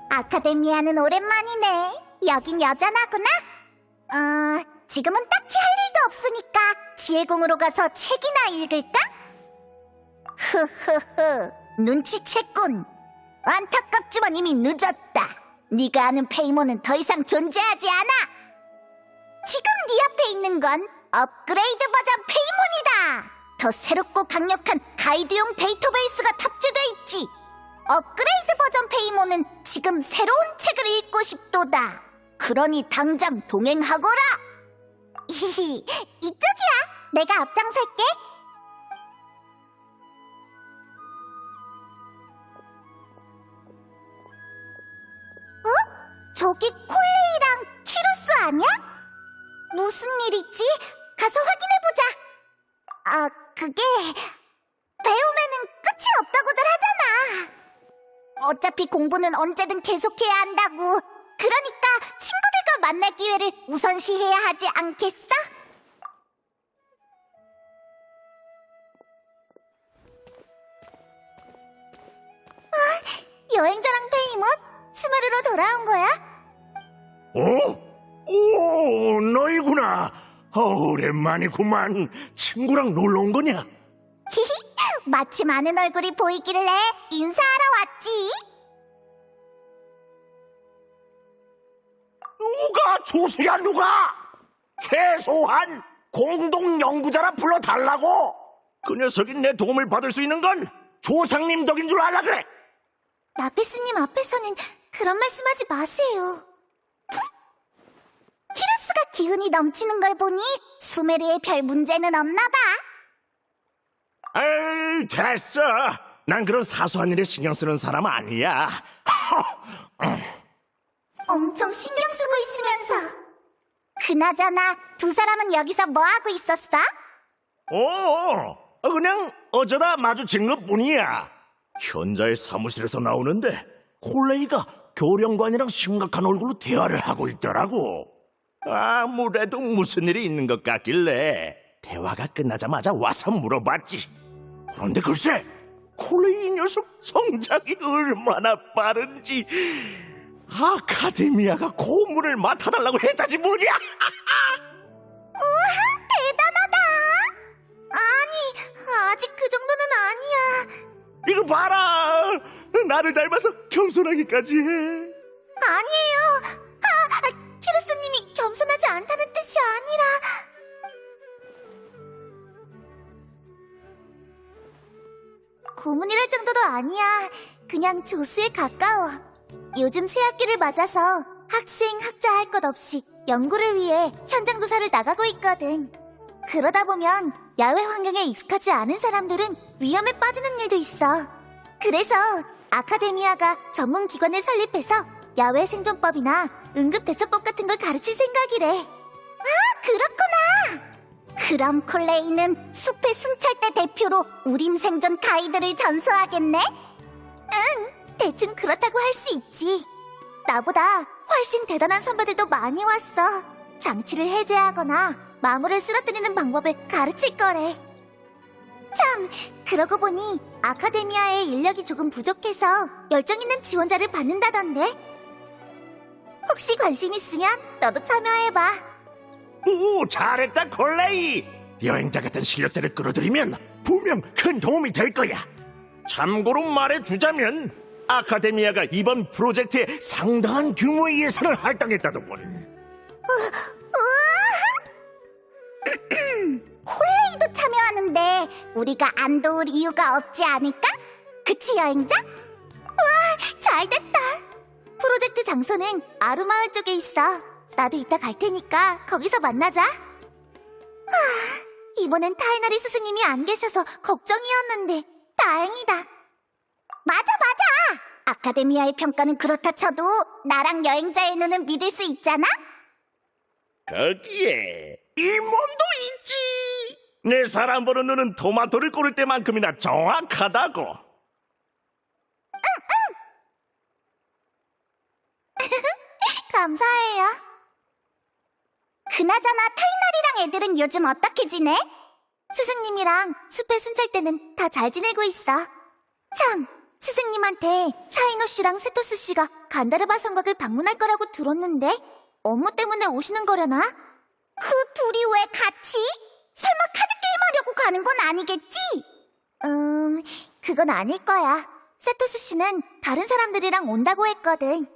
아카데미아는 오랜만이네. 여긴 여전하구나? 지금은 딱히 할 일도 없으니까 지혜궁으로 가서 책이나 읽을까? 흐흐흐, 눈치챘군. 안타깝지만 이미 늦었다. 네가 아는 페이몬은 더 이상 존재하지 않아. 지금 네 앞에 있는 건 업그레이드 버전 페이몬이다. 더 새롭고 강력한 가이드용 데이터베이스가 탑재돼 있지. 업그레이드 버전 페이몬은 지금 새로운 책을 읽고 싶도다. 그러니 당장 동행하거라. 이쪽이야. 내가 앞장설게. 저기 콜레이랑 키루스 아니야? 무슨 일이지? 가서 확인해보자. 그게 배움에는 끝이 없다고들 하잖아. 어차피 공부는 언제든 계속해야 한다고. 그러니까 친구들과 만날 기회를 우선시해야 하지 않겠어? 여행자랑 페이몬? 스마르로 돌아온 거야? 오, 너희구나. 오랜만이구만. 친구랑 놀러 온 거냐? 마침 아는 얼굴이 보이길래 인사하러 왔지. 누가 조수야, 누가? 최소한 공동 연구자라 불러달라고. 그 녀석이 내 도움을 받을 수 있는 건 조상님 덕인 줄 알라 그래. 나페스님 앞에서는 그런 말씀하지 마세요. 키루스가 기운이 넘치는 걸 보니 수메르에 별 문제는 없나 봐. 에이, 됐어. 난 그런 사소한 일에 신경 쓰는 사람 아니야. 엄청 신경 쓰고 있으면서. 그나저나 두 사람은 여기서 뭐 하고 있었어? 그냥 어쩌다 마주친 것뿐이야. 현자의 사무실에서 나오는데 콜레이가 교령관이랑 심각한 얼굴로 대화를 하고 있더라고. 아무래도 무슨 일이 있는 것 같길래 대화가 끝나자마자 와서 물어봤지. 그런데 글쎄, 콜레이 이 녀석 성장이 얼마나 빠른지. 아카데미아가 고문을 맡아달라고 했다지 뭐냐. 우와, 대단하다. 아니, 아직 그 정도는 아니야. 이거 봐라. 나를 닮아서 겸손하기까지 해. 아니에요. 키루스님이 겸손하지 않다는 뜻이 아니라. 고문이랄 정도도 아니야. 그냥 조수에 가까워. 요즘 새학기를 맞아서 학생, 학자 할 것 없이 연구를 위해 현장 조사를 나가고 있거든. 그러다 보면 야외 환경에 익숙하지 않은 사람들은 위험에 빠지는 일도 있어. 그래서 아카데미아가 전문 기관을 설립해서 야외 생존법이나 응급대처법 같은 걸 가르칠 생각이래. 그렇구나. 그럼 콜레이는 숲의 순찰대 대표로 우림 생존 가이드를 전수하겠네? 응, 대충 그렇다고 할 수 있지. 나보다 훨씬 대단한 선배들도 많이 왔어. 장치를 해제하거나 마물을 쓰러뜨리는 방법을 가르칠 거래. 참, 그러고 보니 아카데미아의 인력이 조금 부족해서 열정 있는 지원자를 받는다던데. 혹시 관심 있으면 너도 참여해봐. 오, 잘했다, 콜레이. 여행자 같은 실력자를 끌어들이면 분명 큰 도움이 될 거야. 참고로 말해주자면 아카데미아가 이번 프로젝트에 상당한 규모의 예산을 할당했다더군. 콜레이도 참여하는데 우리가 안 도울 이유가 없지 않을까? 그치, 여행자? 와, 잘됐다. 프로젝트 장소는 아루마을 쪽에 있어. 나도 이따 갈 테니까 거기서 만나자. 이번엔 타이나리 스승님이 안 계셔서 걱정이었는데 다행이다. 맞아. 아카데미아의 평가는 그렇다 쳐도 나랑 여행자의 눈은 믿을 수 있잖아? 거기에 이 몸도 있지. 내 사람 보는 눈은 토마토를 고를 때만큼이나 정확하다고. 감사해요. 그나저나 타이나리랑 애들은 요즘 어떻게 지내? 스승님이랑 숲의 순찰 때는 다 잘 지내고 있어. 참, 스승님한테 사이노 씨랑 세토스 씨가 간다르바 성곽을 방문할 거라고 들었는데 업무 때문에 오시는 거려나? 그 둘이 왜 같이? 설마 카드게임 하려고 가는 건 아니겠지? 그건 아닐 거야. 세토스 씨는 다른 사람들이랑 온다고 했거든.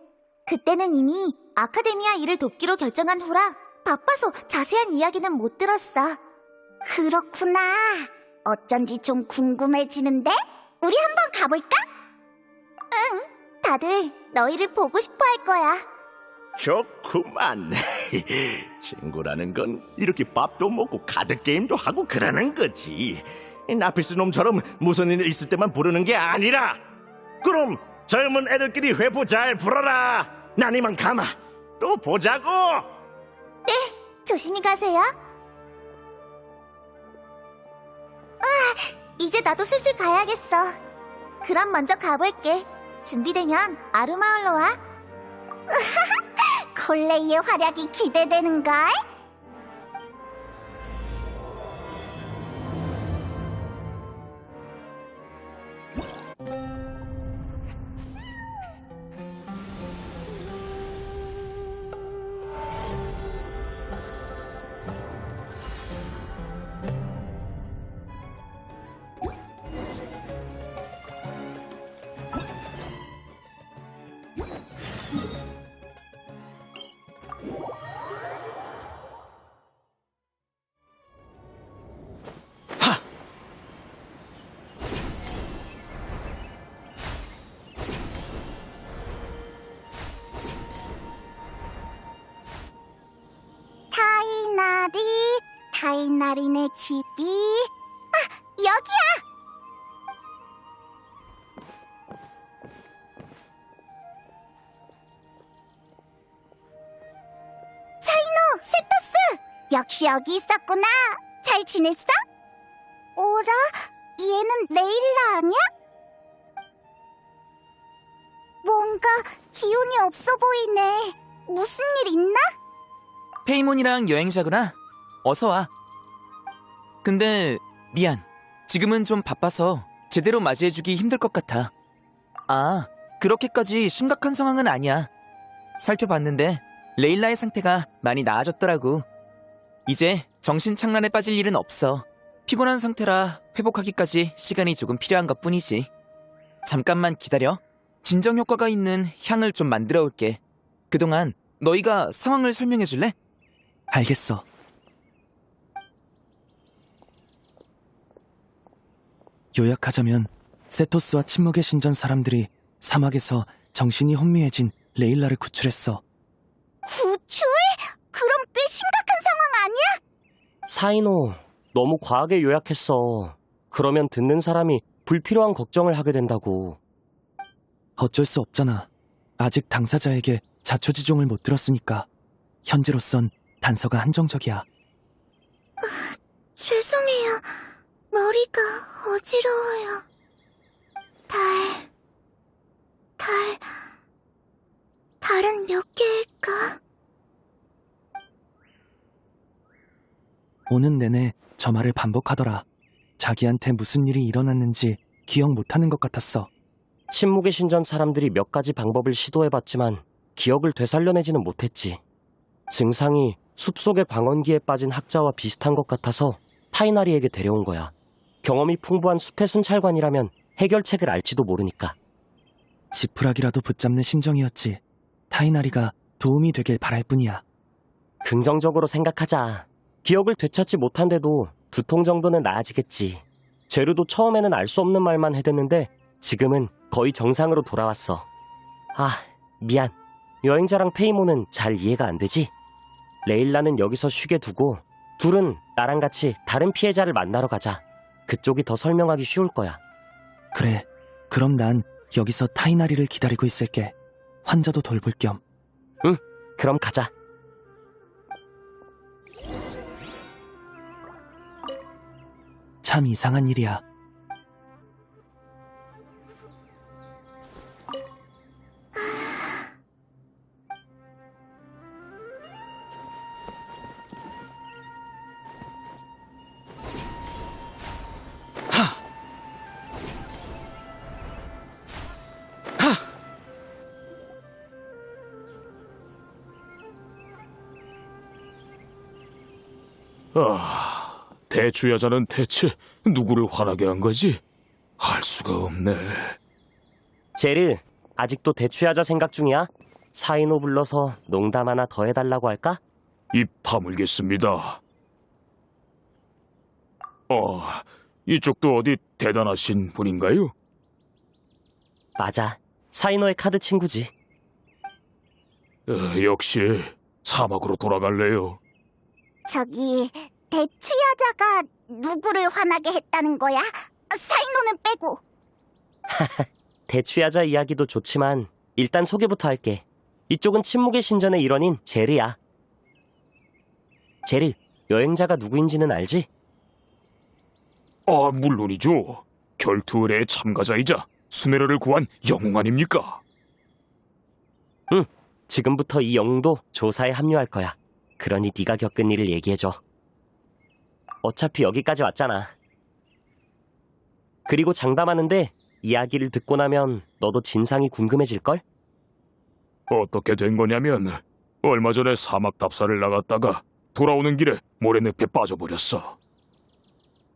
그때는 이미 아카데미아 일을 돕기로 결정한 후라 바빠서 자세한 이야기는 못 들었어. 그렇구나. 어쩐지 좀 궁금해지는데? 우리 한번 가볼까? 응, 다들 너희를 보고 싶어 할 거야. 좋구만. 친구라는 건 이렇게 밥도 먹고 카드게임도 하고 그러는 거지. 나피스 놈처럼 무슨 일 있을 때만 부르는 게 아니라. 그럼 젊은 애들끼리 회포 잘 불어라. 난 이만 가마. 또 보자고. 네, 조심히 가세요. 이제 나도 슬슬 가야겠어. 그럼 먼저 가볼게. 준비되면 아루마을로 와. 콜레이의 활약이 기대되는걸? 타이나리네 집이... 여기야! 사이노, 세토스! 역시 여기 있었구나. 잘 지냈어? 오라? 얘는 레일라 아니야? 뭔가 기운이 없어 보이네. 무슨 일 있나? 페이몬이랑 여행자구나. 어서 와. 근데 미안. 지금은 좀 바빠서 제대로 맞이해주기 힘들 것 같아. 아, 그렇게까지 심각한 상황은 아니야. 살펴봤는데 레일라의 상태가 많이 나아졌더라고. 이제 정신착란에 빠질 일은 없어. 피곤한 상태라 회복하기까지 시간이 조금 필요한 것뿐이지. 잠깐만 기다려. 진정 효과가 있는 향을 좀 만들어 올게. 그동안 너희가 상황을 설명해 줄래? 알겠어. 요약하자면 세토스와 침묵의 신전 사람들이 사막에서 정신이 혼미해진 레일라를 구출했어. 구출? 그럼 꽤 심각한 상황 아니야? 사이노, 너무 과하게 요약했어. 그러면 듣는 사람이 불필요한 걱정을 하게 된다고. 어쩔 수 없잖아. 아직 당사자에게 자초지종을 못 들었으니까. 현재로선 단서가 한정적이야. 죄송해요. 머리가 어지러워요. 달은 몇 개일까? 오는 내내 저 말을 반복하더라. 자기한테 무슨 일이 일어났는지 기억 못하는 것 같았어. 침묵의 신전 사람들이 몇 가지 방법을 시도해봤지만 기억을 되살려내지는 못했지. 증상이 숲속의 광원기에 빠진 학자와 비슷한 것 같아서 타이나리에게 데려온 거야. 경험이 풍부한 숲의 순찰관이라면 해결책을 알지도 모르니까. 지푸라기라도 붙잡는 심정이었지. 타이나리가 도움이 되길 바랄 뿐이야. 긍정적으로 생각하자. 기억을 되찾지 못한데도 두통 정도는 나아지겠지. 제르도 처음에는 알 수 없는 말만 해댔는데 지금은 거의 정상으로 돌아왔어. 아, 미안. 여행자랑 페이모는 잘 이해가 안 되지? 레일라는 여기서 쉬게 두고 둘은 나랑 같이 다른 피해자를 만나러 가자. 그쪽이 더 설명하기 쉬울 거야. 그래, 그럼 난 여기서 타이나리를 기다리고 있을게. 환자도 돌볼 겸. 응, 그럼 가자. 참 이상한 일이야. 대추야자는 대체 누구를 화나게 한 거지? 할 수가 없네. 제릴, 아직도 대추야자 생각 중이야? 사인호 불러서 농담 하나 더 해달라고 할까? 입 다물겠습니다. 이쪽도 어디 대단하신 분인가요? 맞아. 사인호의 카드 친구지. 역시 사막으로 돌아갈래요. 저기, 대추야자가 누구를 화나게 했다는 거야? 사인호는 빼고. 대추야자 이야기도 좋지만 일단 소개부터 할게. 이쪽은 침묵의 신전의 일원인 제르야. 제르, 여행자가 누구인지는 알지? 물론이죠. 결투 의뢰의 참가자이자 수메르를 구한 영웅 아닙니까? 응, 지금부터 이 영웅도 조사에 합류할 거야. 그러니 네가 겪은 일을 얘기해줘. 어차피 여기까지 왔잖아. 그리고 장담하는데 이야기를 듣고 나면 너도 진상이 궁금해질걸? 어떻게 된 거냐면 얼마 전에 사막 답사를 나갔다가 돌아오는 길에 모래늪에 빠져버렸어.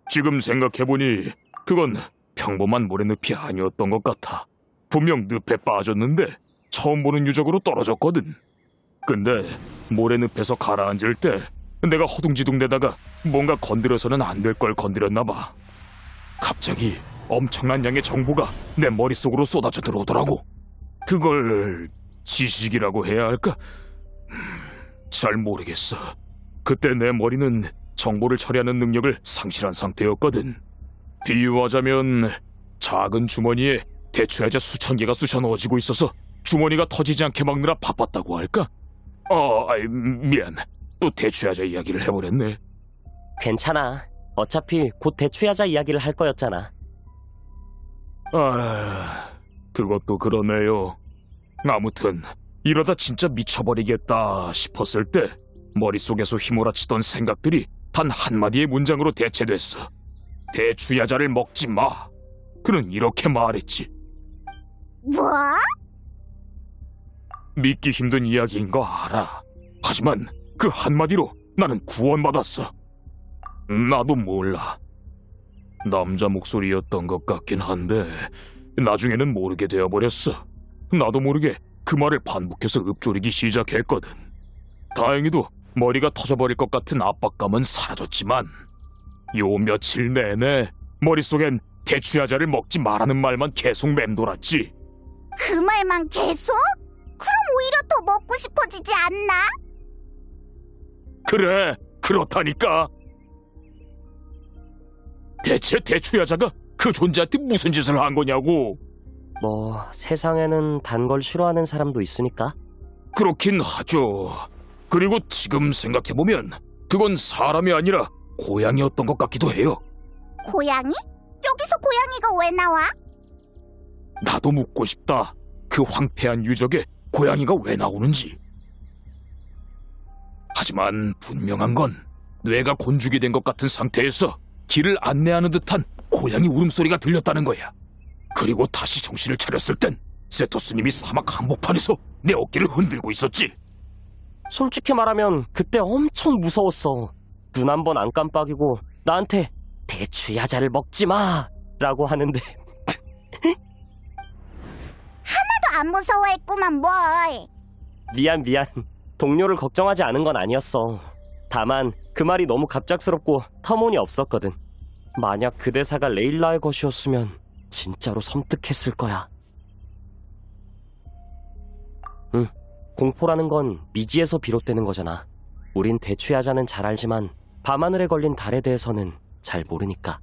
지금 생각해보니 그건 평범한 모래늪이 아니었던 것 같아. 분명 늪에 빠졌는데 처음 보는 유적으로 떨어졌거든. 근데 모래늪에서 가라앉을 때 내가 허둥지둥대다가 뭔가 건드려서는 안 될 걸 건드렸나 봐. 갑자기 엄청난 양의 정보가 내 머릿속으로 쏟아져 들어오더라고. 그걸 지식이라고 해야 할까? 잘 모르겠어. 그때 내 머리는 정보를 처리하는 능력을 상실한 상태였거든. 비유하자면 작은 주머니에 대추야자 수천 개가 쑤셔 넣어지고 있어서 주머니가 터지지 않게 막느라 바빴다고 할까? 미안. 또 대추야자 이야기를 해버렸네. 괜찮아. 어차피 곧 대추야자 이야기를 할 거였잖아. 그것도 그러네요. 아무튼 이러다 진짜 미쳐버리겠다 싶었을 때 머릿속에서 휘몰아치던 생각들이 단 한마디의 문장으로 대체됐어. 대추야자를 먹지 마. 그는 이렇게 말했지. 뭐? 믿기 힘든 이야기인 거 알아. 하지만 그 한마디로 나는 구원받았어. 나도 몰라. 남자 목소리였던 것 같긴 한데 나중에는 모르게 되어버렸어. 나도 모르게 그 말을 반복해서 읊조리기 시작했거든. 다행히도 머리가 터져버릴 것 같은 압박감은 사라졌지만 요 며칠 내내 머릿속엔 대추야자를 먹지 말라는 말만 계속 맴돌았지. 그 말만 계속? 그럼 오히려 더 먹고 싶어지지 않나? 그래, 그렇다니까. 대체 대추야자가 그 존재한테 무슨 짓을 한 거냐고. 뭐 세상에는 단 걸 싫어하는 사람도 있으니까. 그렇긴 하죠. 그리고 지금 생각해보면 그건 사람이 아니라 고양이였던 것 같기도 해요. 고양이? 여기서 고양이가 왜 나와? 나도 묻고 싶다. 그 황폐한 유적에 고양이가 왜 나오는지. 하지만 분명한 건 뇌가 곤죽이 된 것 같은 상태에서 길을 안내하는 듯한 고양이 울음소리가 들렸다는 거야. 그리고 다시 정신을 차렸을 땐 세토스님이 사막 한복판에서 내 어깨를 흔들고 있었지. 솔직히 말하면 그때 엄청 무서웠어. 눈 한 번 안 깜빡이고 나한테 대추야자를 먹지 마 라고 하는데 하나도 안 무서워했구만 뭘. 미안. 동료를 걱정하지 않은 건 아니었어. 다만 그 말이 너무 갑작스럽고 터무니없었거든. 만약 그 대사가 레일라의 것이었으면 진짜로 섬뜩했을 거야. 공포라는 건 미지에서 비롯되는 거잖아. 우린 대추야자는 잘 알지만 밤하늘에 걸린 달에 대해서는 잘 모르니까.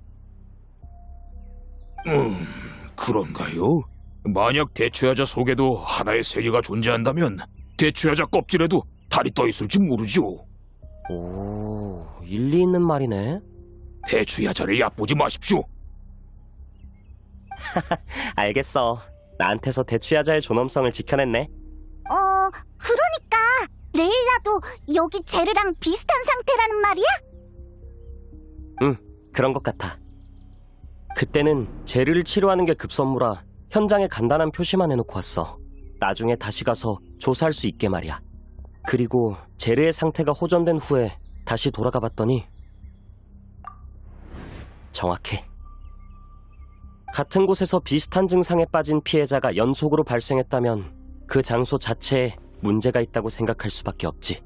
그런가요? 만약 대추야자 속에도 하나의 세계가 존재한다면 대추야자 껍질에도 달이 떠 있을지 모르죠. 오, 일리 있는 말이네. 대추야자를 얕보지 마십시오. 알겠어. 나한테서 대추야자의 존엄성을 지켜냈네. 그러니까 레일라도 여기 제르랑 비슷한 상태라는 말이야? 그런 것 같아. 그때는 제르를 치료하는 게 급선무라 현장에 간단한 표시만 해놓고 왔어. 나중에 다시 가서 조사할 수 있게 말이야. 그리고 제르의 상태가 호전된 후에 다시 돌아가 봤더니 정확해. 같은 곳에서 비슷한 증상에 빠진 피해자가 연속으로 발생했다면 그 장소 자체에 문제가 있다고 생각할 수밖에 없지.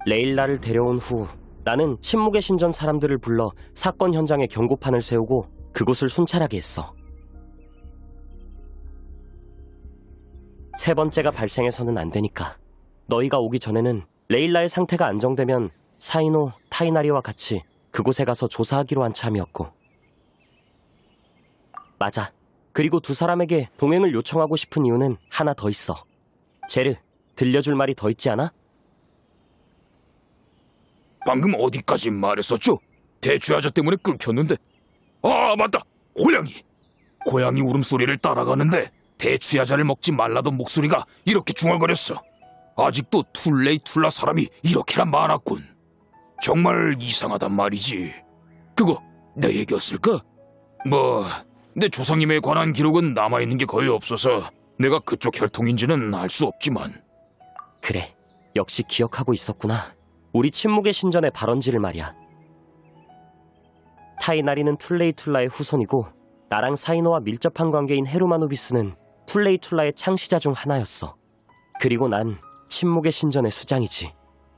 레일라를 데려온 후 나는 침묵의 신전 사람들을 불러 사건 현장에 경고판을 세우고 그곳을 순찰하게 했어. 세 번째가 발생해서는 안 되니까. 너희가 오기 전에는 레일라의 상태가 안정되면 사이노, 타이나리와 같이 그곳에 가서 조사하기로 한 참이었고. 맞아. 그리고 두 사람에게 동행을 요청하고 싶은 이유는 하나 더 있어. 제르, 들려줄 말이 더 있지 않아? 방금 어디까지 말했었죠? 대추야자 때문에 끊겼는데. 아, 맞다! 고양이 울음소리를 따라가는데 대추야자를 먹지 말라던 목소리가 이렇게 중얼거렸어. 아직도 툴레이툴라 사람이 이렇게나 많았군. 정말 이상하단 말이지. 그거 내 얘기였을까? 내 조상님에 관한 기록은 남아있는 게 거의 없어서 내가 그쪽 혈통인지는 알 수 없지만. 그래, 역시 기억하고 있었구나. 우리 침묵의 신전의 발원지를 말이야. 타이나리는 툴레이툴라의 후손이고 나랑 사이노와 밀접한 관계인 헤루마누비스는 툴레이툴라의 창시자 중 하나였어. 그리고 난 침묵의 신전의 수장이지.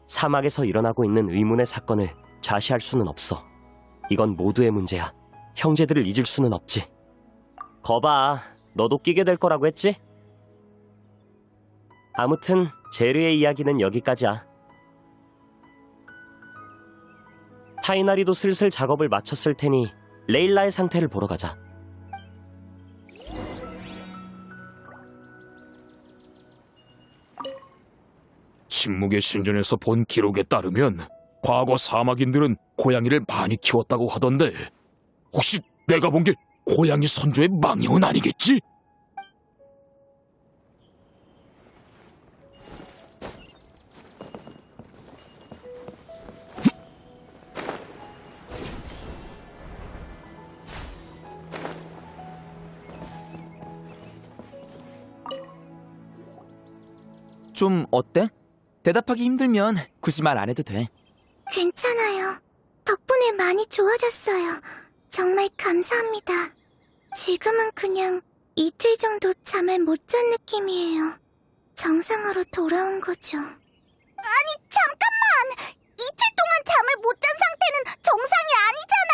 사막에서 일어나고 있는 의문의 사건을 좌시할 수는 없어. 이건 모두의 문제야. 형제들을 잊을 수는 없지. 거봐, 너도 끼게 될 거라고 했지? 아무튼 제르의 이야기는 여기까지야. 타이나리도 슬슬 작업을 마쳤을 테니 레일라의 상태를 보러 가자. 침묵의 신전에서 본 기록에 따르면 과거 사막인들은 고양이를 많이 키웠다고 하던데 혹시 내가 본 게 고양이 선조의 망령은 아니겠지? 좀 어때? 대답하기 힘들면 굳이 말 안 해도 돼. 괜찮아요. 덕분에 많이 좋아졌어요. 정말 감사합니다. 지금은 그냥 이틀 정도 잠을 못 잔 느낌이에요. 정상으로 돌아온 거죠. 아니, 잠깐만! 이틀 동안 잠을 못 잔 상태는 정상이 아니잖아!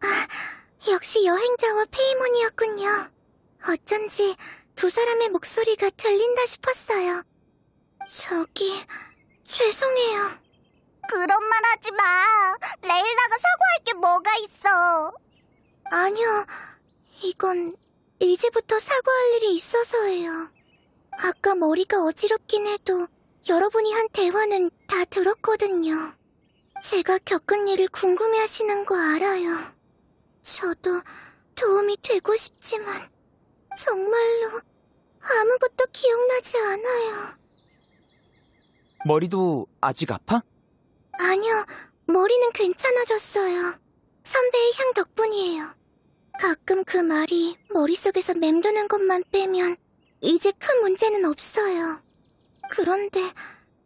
아, 역시 여행자와 페이몬이었군요. 어쩐지 두 사람의 목소리가 들린다 싶었어요. 죄송해요. 그런 말 하지 마. 레일라가 사과할 게 뭐가 있어. 아니요. 이건 이제부터 사과할 일이 있어서예요. 아까 머리가 어지럽긴 해도 여러분이 한 대화는 다 들었거든요. 제가 겪은 일을 궁금해하시는 거 알아요. 저도 도움이 되고 싶지만 정말로 아무것도 기억나지 않아요. 머리도 아직 아파? 아니요, 머리는 괜찮아졌어요. 선배의 향 덕분이에요. 가끔 그 말이 머릿속에서 맴도는 것만 빼면 이제 큰 문제는 없어요. 그런데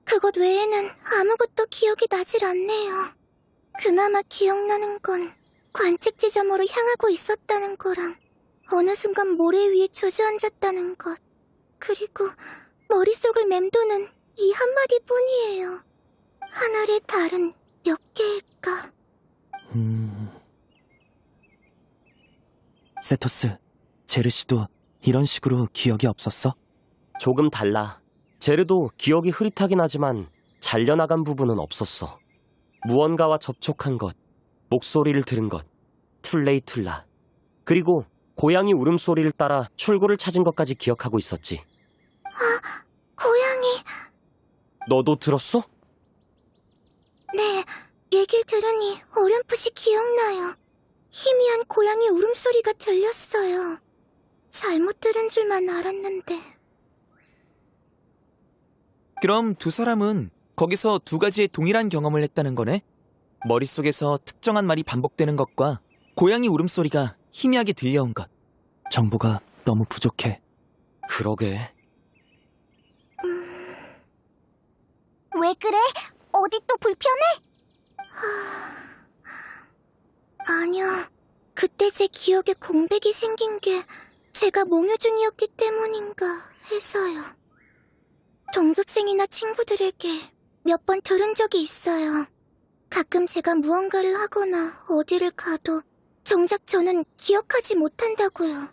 그것 외에는 아무것도 기억이 나질 않네요. 그나마 기억나는 건 관측 지점으로 향하고 있었다는 거랑 어느 순간 모래 위에 주저앉았다는 것, 그리고 머릿속을 맴도는 이 한마디뿐이에요. 하늘의 달은 몇 개일까? 세토스, 제르 씨도 이런 식으로 기억이 없었어? 조금 달라. 제르도 기억이 흐릿하긴 하지만 잘려나간 부분은 없었어. 무언가와 접촉한 것, 목소리를 들은 것, 툴레이툴라. 그리고 고양이 울음소리를 따라 출구를 찾은 것까지 기억하고 있었지. 고양이... 너도 들었어? 네, 얘길 들으니 어렴풋이 기억나요. 희미한 고양이 울음소리가 들렸어요. 잘못 들은 줄만 알았는데. 그럼 두 사람은 거기서 두 가지의 동일한 경험을 했다는 거네? 머릿속에서 특정한 말이 반복되는 것과 고양이 울음소리가 희미하게 들려온 것. 정보가 너무 부족해. 그러게. 왜 그래? 어디 또 불편해? 아니요. 그때 제 기억에 공백이 생긴 게 제가 몽유 중이었기 때문인가 해서요. 동급생이나 친구들에게 몇 번 들은 적이 있어요. 가끔 제가 무언가를 하거나 어디를 가도 정작 저는 기억하지 못한다고요.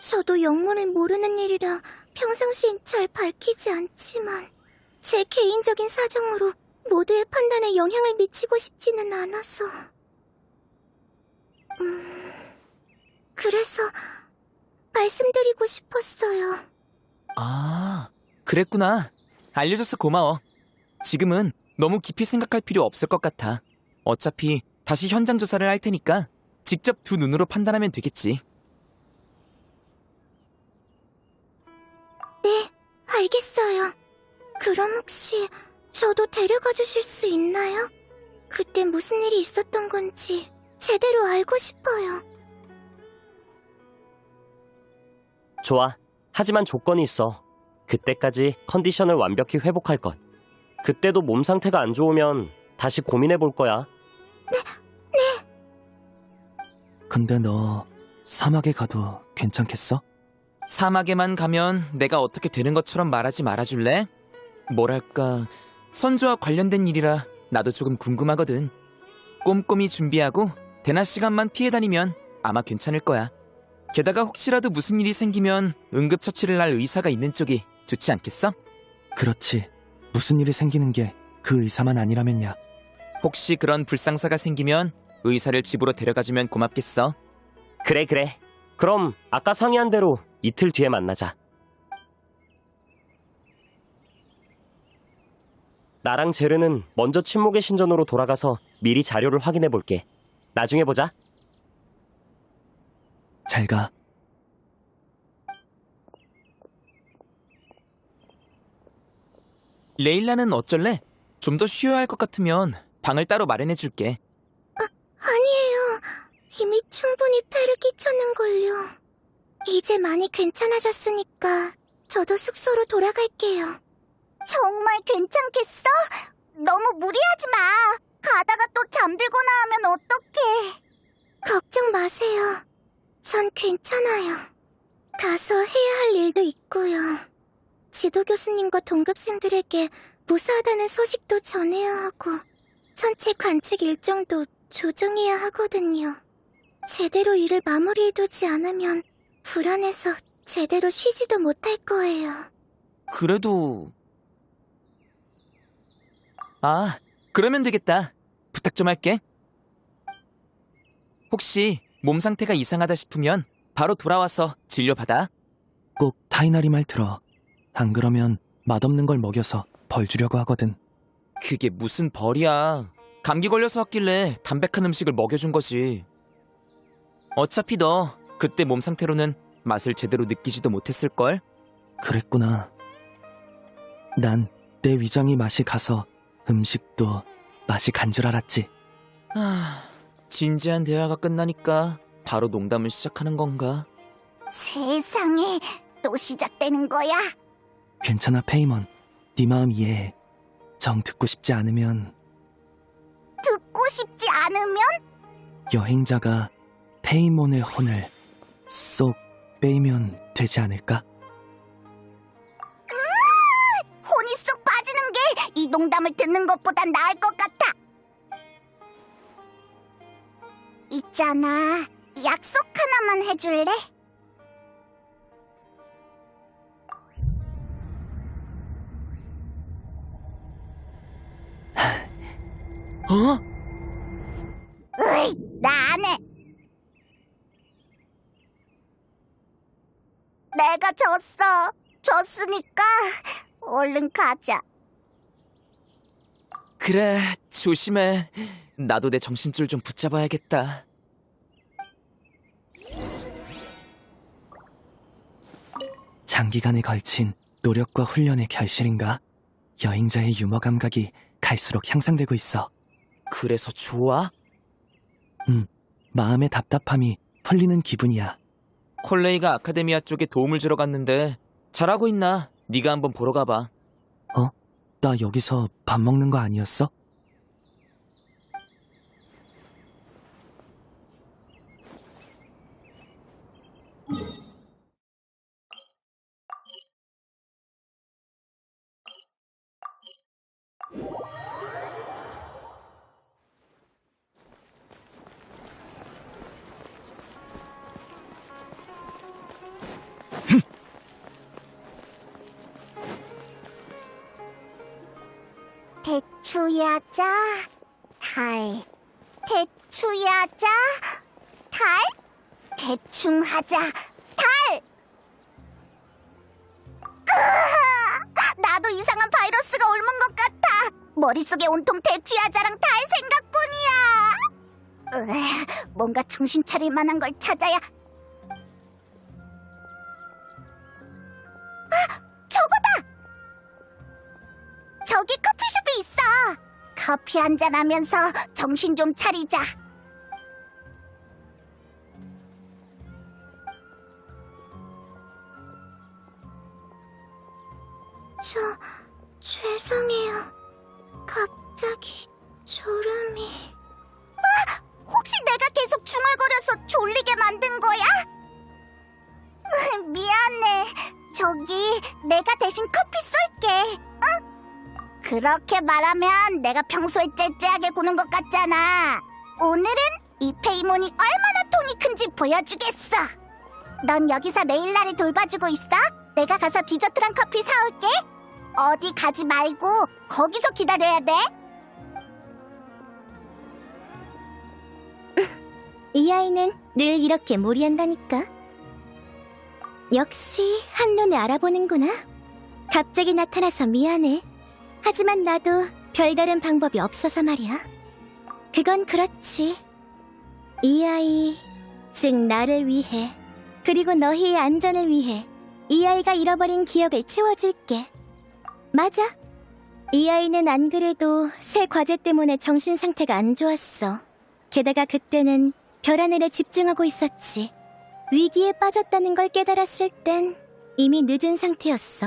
저도 영문을 모르는 일이라 평상시엔 잘 밝히지 않지만 제 개인적인 사정으로 모두의 판단에 영향을 미치고 싶지는 않아서. 그래서 말씀드리고 싶었어요. 아, 그랬구나. 알려줘서 고마워. 지금은 너무 깊이 생각할 필요 없을 것 같아. 어차피 다시 현장 조사를 할 테니까 직접 두 눈으로 판단하면 되겠지. 네, 알겠어요. 그럼 혹시 저도 데려가 주실 수 있나요? 그때 무슨 일이 있었던 건지 제대로 알고 싶어요. 좋아. 하지만 조건이 있어. 그때까지 컨디션을 완벽히 회복할 것. 그때도 몸 상태가 안 좋으면 다시 고민해 볼 거야. 근데 너 사막에 가도 괜찮겠어? 사막에만 가면 내가 어떻게 되는 것처럼 말하지 말아줄래? 뭐랄까, 선조와 관련된 일이라 나도 조금 궁금하거든. 꼼꼼히 준비하고 대낮 시간만 피해 다니면 아마 괜찮을 거야. 게다가 혹시라도 무슨 일이 생기면 응급처치를 할 의사가 있는 쪽이 좋지 않겠어? 그렇지. 무슨 일이 생기는 게 그 의사만 아니라면야. 혹시 그런 불상사가 생기면 의사를 집으로 데려가주면 고맙겠어. 그래, 그래. 그럼 아까 상의한 대로 이틀 뒤에 만나자. 나랑 제르는 먼저 침묵의 신전으로 돌아가서 미리 자료를 확인해 볼게. 나중에 보자. 잘 가. 레일라는 어쩔래? 좀 더 쉬어야 할 것 같으면 방을 따로 마련해줄게. 아니에요. 이미 충분히 폐를 끼쳤는걸요. 이제 많이 괜찮아졌으니까 저도 숙소로 돌아갈게요. 정말 괜찮겠어? 너무 무리하지 마. 가다가 또 잠들거나 하면 어떡해. 걱정 마세요. 전 괜찮아요. 가서 해야 할 일도 있고요. 지도 교수님과 동급생들에게 무사하다는 소식도 전해야 하고 전체 관측 일정도 조정해야 하거든요. 제대로 일을 마무리해두지 않으면 불안해서 제대로 쉬지도 못할 거예요. 그래도... 아, 그러면 되겠다. 부탁 좀 할게. 혹시 몸 상태가 이상하다 싶으면 바로 돌아와서 진료받아. 꼭 타이나리 말 들어. 안 그러면 맛없는 걸 먹여서 벌 주려고 하거든. 그게 무슨 벌이야. 감기 걸려서 왔길래 담백한 음식을 먹여준 거지. 어차피 너 그때 몸 상태로는 맛을 제대로 느끼지도 못했을걸? 그랬구나. 난 내 위장이 맛이 가서 음식도 맛이 간 줄 알았지. 진지한 대화가 끝나니까 바로 농담을 시작하는 건가? 세상에, 또 시작되는 거야? 괜찮아, 페이먼. 네 마음 이해해. 정 듣고 싶지 않으면 듣고 싶지 않으면? 여행자가 페이몬의 혼을 쏙 빼면 되지 않을까? 혼이 쏙 빠지는 게 이 농담을 듣는 것보단 나을 것 같아. 있잖아, 약속 하나만 해줄래? 어? 으이, 나 안 해. 내가 졌어. 졌으니까 얼른 가자. 그래, 조심해. 나도 내 정신줄 좀 붙잡아야겠다. 장기간에 걸친 노력과 훈련의 결실인가? 여행자의 유머 감각이 갈수록 향상되고 있어. 그래서 좋아? 마음의 답답함이 풀리는 기분이야. 콜레이가 아카데미아 쪽에 도움을 주러 갔는데 잘하고 있나? 네가 한번 보러 가봐. 나 여기서 밥 먹는 거 아니었어? 대추야자 달 대추야자 달 대충 하자 달 나도 이상한 바이러스가 옮은 것 같아. 머릿속에 온통 대추야자랑 달 생각뿐이야. 뭔가 정신 차릴 만한 걸 찾아야. 저거다! 저기 커피숍이 있어. 커피 한잔 하면서 정신 좀 차리자. 죄송해요. 갑자기 졸음이. 혹시 내가 계속 중얼거려서 졸리게 만든 거야? 미안해. 저기, 내가 대신 커피 쏠게. 응? 그렇게 말하면 내가 평소에 째째하게 구는 것 같잖아. 오늘은 이 페이몬이 얼마나 통이 큰지 보여주겠어. 넌 여기서 레일라를 돌봐주고 있어. 내가 가서 디저트랑 커피 사올게. 어디 가지 말고 거기서 기다려야 돼. 이 아이는 늘 이렇게 무리한다니까. 역시 한눈에 알아보는구나. 갑자기 나타나서 미안해. 하지만 나도 별다른 방법이 없어서 말이야. 그건 그렇지. 이 아이, 즉 나를 위해, 그리고 너희의 안전을 위해 이 아이가 잃어버린 기억을 채워줄게. 맞아. 이 아이는 안 그래도 새 과제 때문에 정신 상태가 안 좋았어. 게다가 그때는 별하늘에 집중하고 있었지. 위기에 빠졌다는 걸 깨달았을 땐 이미 늦은 상태였어.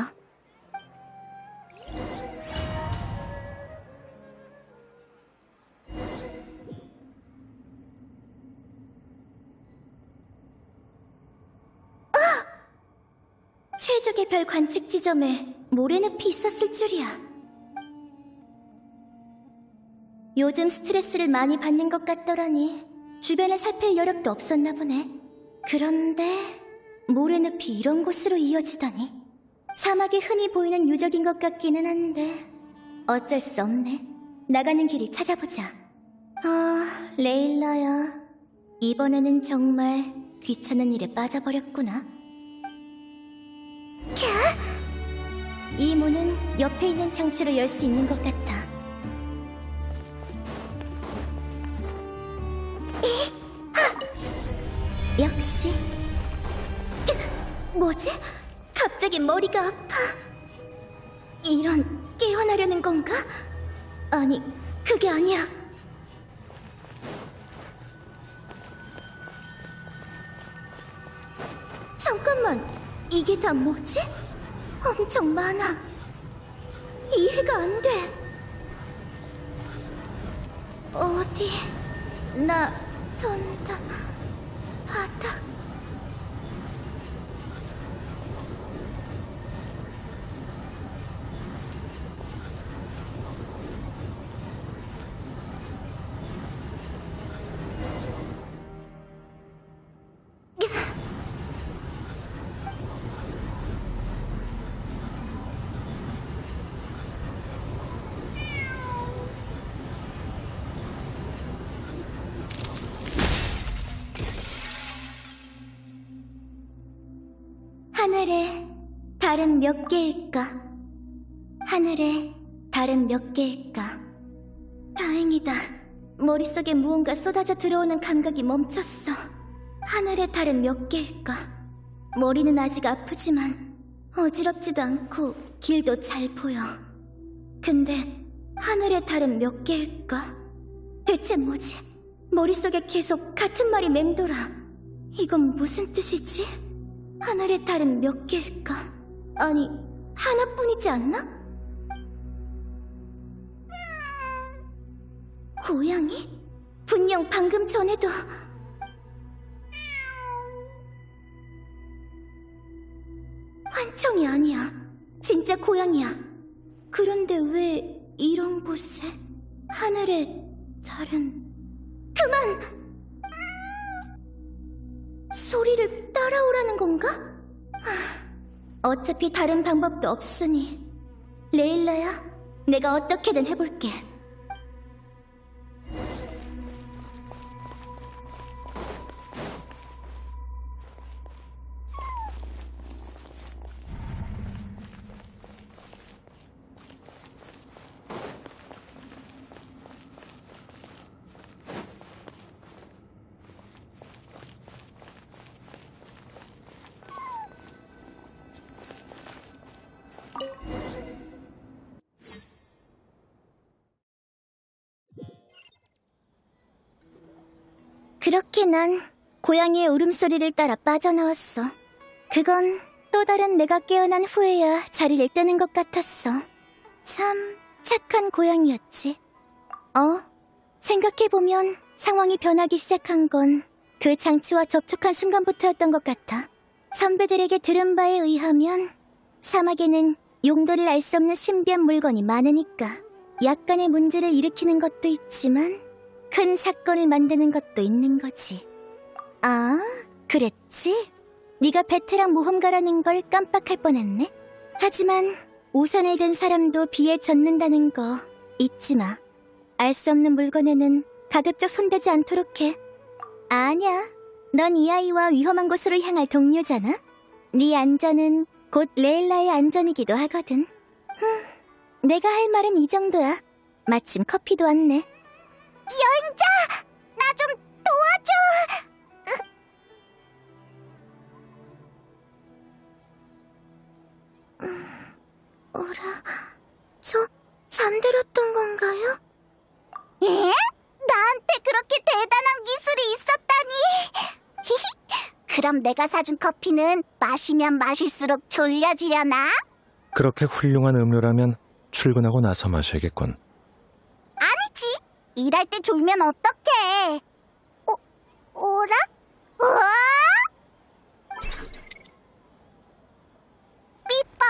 최적의 별 관측 지점에 모래늪이 있었을 줄이야. 요즘 스트레스를 많이 받는 것 같더라니 주변을 살필 여력도 없었나 보네. 그런데 모래늪이 이런 곳으로 이어지다니. 사막에 흔히 보이는 유적인 것 같기는 한데 어쩔 수 없네. 나가는 길을 찾아보자. 레일라야. 이번에는 정말 귀찮은 일에 빠져버렸구나. 이 문은 옆에 있는 장치로 열 수 있는 것 같아. 역시. 뭐지? 갑자기 머리가 아파. 이런, 깨어나려는 건가? 아니, 그게 아니야. 잠깐만, 이게 다 뭐지? 엄청 많아. 이해가 안 돼. 어디 나 돈다 바닥. 하늘에 달은 몇 개일까? 하늘에 달은 몇 개일까? 다행이다. 머릿속에 무언가 쏟아져 들어오는 감각이 멈췄어. 하늘에 달은 몇 개일까? 머리는 아직 아프지만 어지럽지도 않고 길도 잘 보여. 근데 하늘에 달은 몇 개일까? 대체 뭐지? 머릿속에 계속 같은 말이 맴돌아. 이건 무슨 뜻이지? 하늘의 달은 몇 개일까? 아니, 하나뿐이지 않나? 고양이? 분명 방금 전에도 환청이 아니야. 진짜 고양이야. 그런데 왜 이런 곳에? 하늘의 달은... 그만! 소리를 따라오라는 건가? 어차피 다른 방법도 없으니. 레일라야, 내가 어떻게든 해볼게. 그렇게 난 고양이의 울음소리를 따라 빠져나왔어. 그건 또 다른 내가 깨어난 후에야 자리를 뜨는 것 같았어. 참 착한 고양이였지. 생각해보면 상황이 변하기 시작한 건 그 장치와 접촉한 순간부터였던 것 같아. 선배들에게 들은 바에 의하면 사막에는 용도를 알 수 없는 신비한 물건이 많으니까 약간의 문제를 일으키는 것도 있지만 큰 사건을 만드는 것도 있는 거지. 아, 그랬지? 네가 베테랑 모험가라는 걸 깜빡할 뻔했네. 하지만 우산을 든 사람도 비에 젖는다는 거 잊지 마. 알 수 없는 물건에는 가급적 손대지 않도록 해. 아니야, 넌 이 아이와 위험한 곳으로 향할 동료잖아. 네 안전은 곧 레일라의 안전이기도 하거든. 내가 할 말은 이 정도야. 마침 커피도 왔네. 여행자! 나 좀 도와줘! 어라, 잠들었던 건가요? 에? 나한테 그렇게 대단한 기술이 있었다니! 그럼 내가 사준 커피는 마시면 마실수록 졸려지려나? 그렇게 훌륭한 음료라면 출근하고 나서 마셔야겠군. 아니지! 일할 때 졸면 어떡해! 오라? 우와! 삐빠!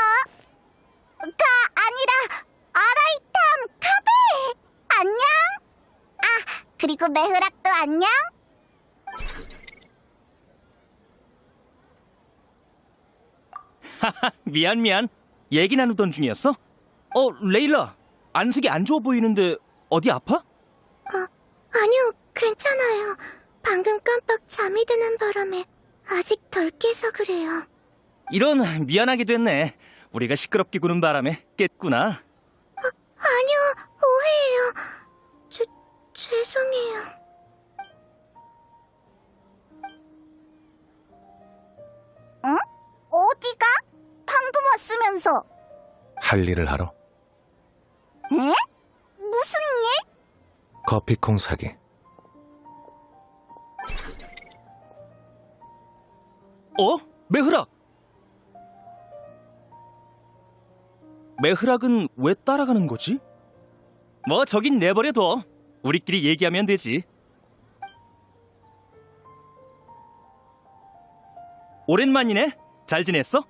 아니라 아라이탐 카베! 안녕! 아, 그리고 메흐락도 안녕? 미안. 얘기 나누던 중이었어? 레일라. 안색이 안 좋아 보이는데 어디 아파? 아니요, 괜찮아요. 방금 깜빡 잠이 드는 바람에 아직 덜 깨서 그래요. 이런, 미안하게 됐네. 우리가 시끄럽게 구는 바람에 깼구나. 아니요, 오해예요. 죄송해요. 응? 어디가? 방금 왔으면서. 할 일을 하러. 에? 무슨 일? 커피콩 사기. 메흐락! 메흐락은 왜 따라가는 거지? 뭐 저긴 내버려둬. 우리끼리 얘기하면 되지. 오랜만이네. 잘 지냈어?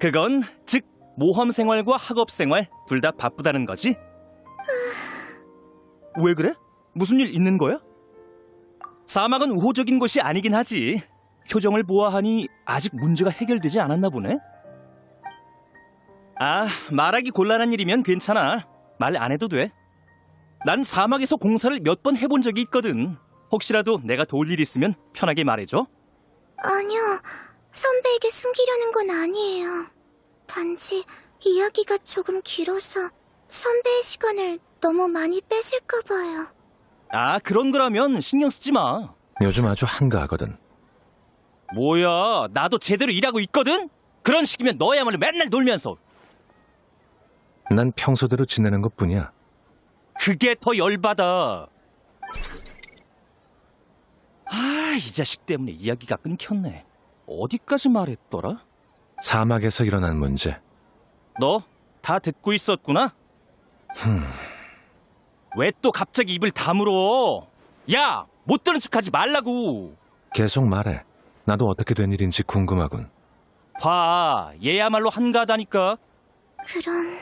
그건 즉 모험 생활과 학업 생활 둘 다 바쁘다는 거지? 왜 그래? 무슨 일 있는 거야? 사막은 우호적인 곳이 아니긴 하지. 표정을 보아하니 아직 문제가 해결되지 않았나 보네. 아, 말하기 곤란한 일이면 괜찮아. 말 안 해도 돼. 난 사막에서 공사를 몇 번 해본 적이 있거든. 혹시라도 내가 도울 일 있으면 편하게 말해줘. 아니요, 선배에게 숨기려는 건 아니에요. 단지 이야기가 조금 길어서 선배의 시간을 너무 많이 뺏을까 봐요. 아, 그런 거라면 신경 쓰지 마. 요즘 아주 한가하거든. 뭐야, 나도 제대로 일하고 있거든? 그런 식이면 너야말로 맨날 놀면서. 난 평소대로 지내는 것뿐이야. 그게 더 열받아. 아, 이 자식 때문에 이야기가 끊겼네. 어디까지 말했더라? 사막에서 일어난 문제. 너 다 듣고 있었구나? 왜 또 갑자기 입을 다물어? 야, 못 들은 척하지 말라고. 계속 말해. 나도 어떻게 된 일인지 궁금하군. 봐, 얘야말로 한가하다니까. 그럼...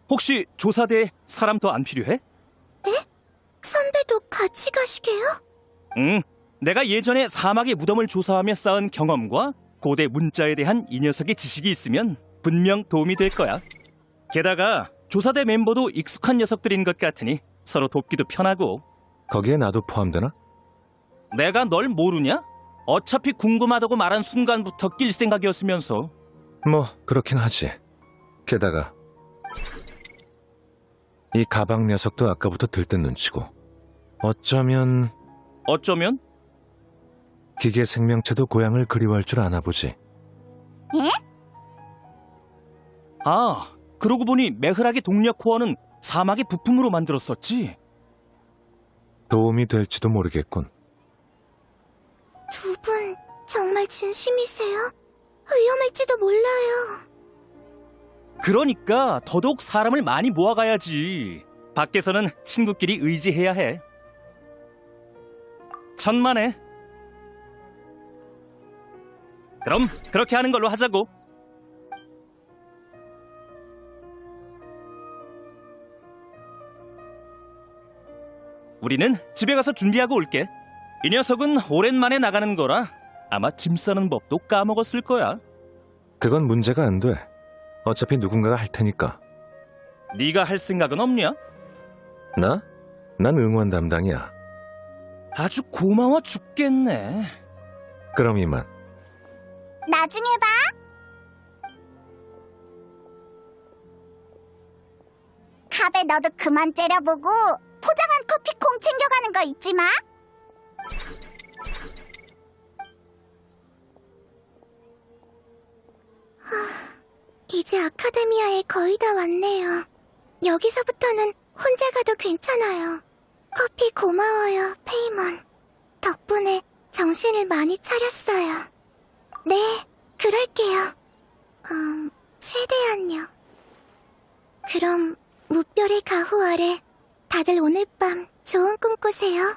혹시 조사대에 사람 더 안 필요해? 선배도 같이 가시게요? 응, 내가 예전에 사막의 무덤을 조사하며 쌓은 경험과 고대 문자에 대한 이 녀석의 지식이 있으면 분명 도움이 될 거야. 게다가 조사대 멤버도 익숙한 녀석들인 것 같으니 서로 돕기도 편하고. 거기에 나도 포함되나? 내가 널 모르냐? 어차피 궁금하다고 말한 순간부터 낄 생각이었으면서. 뭐 그렇긴 하지. 게다가 이 가방 녀석도 아까부터 들뜬 눈치고 어쩌면 어쩌면? 기계 생명체도 고향을 그리워할 줄 아나 보지. 아, 그러고 보니 메흐락의 동력 코어는 사막의 부품으로 만들었었지. 도움이 될지도 모르겠군. 두 분 정말 진심이세요? 위험할지도 몰라요. 그러니까 더더욱 사람을 많이 모아가야지. 밖에서는 친구끼리 의지해야 해. 천만에. 그럼 그렇게 하는 걸로 하자고. 우리는 집에 가서 준비하고 올게. 이 녀석은 오랜만에 나가는 거라 아마 짐 싸는 법도 까먹었을 거야. 그건 문제가 안 돼. 어차피 누군가가 할 테니까. 네가 할 생각은 없냐? 나? 난 응원 담당이야. 아주 고마워 죽겠네. 그럼 이만. 나중에 봐. 카베 너도 그만 째려보고 포장한 커피콩 챙겨가는 거 잊지 마. 이제 아카데미아에 거의 다 왔네요. 여기서부터는 혼자 가도 괜찮아요. 커피 고마워요, 페이몬. 덕분에 정신을 많이 차렸어요. 네, 그럴게요. 최대한요. 그럼 무별의 가호 아래 다들 오늘 밤 좋은 꿈 꾸세요.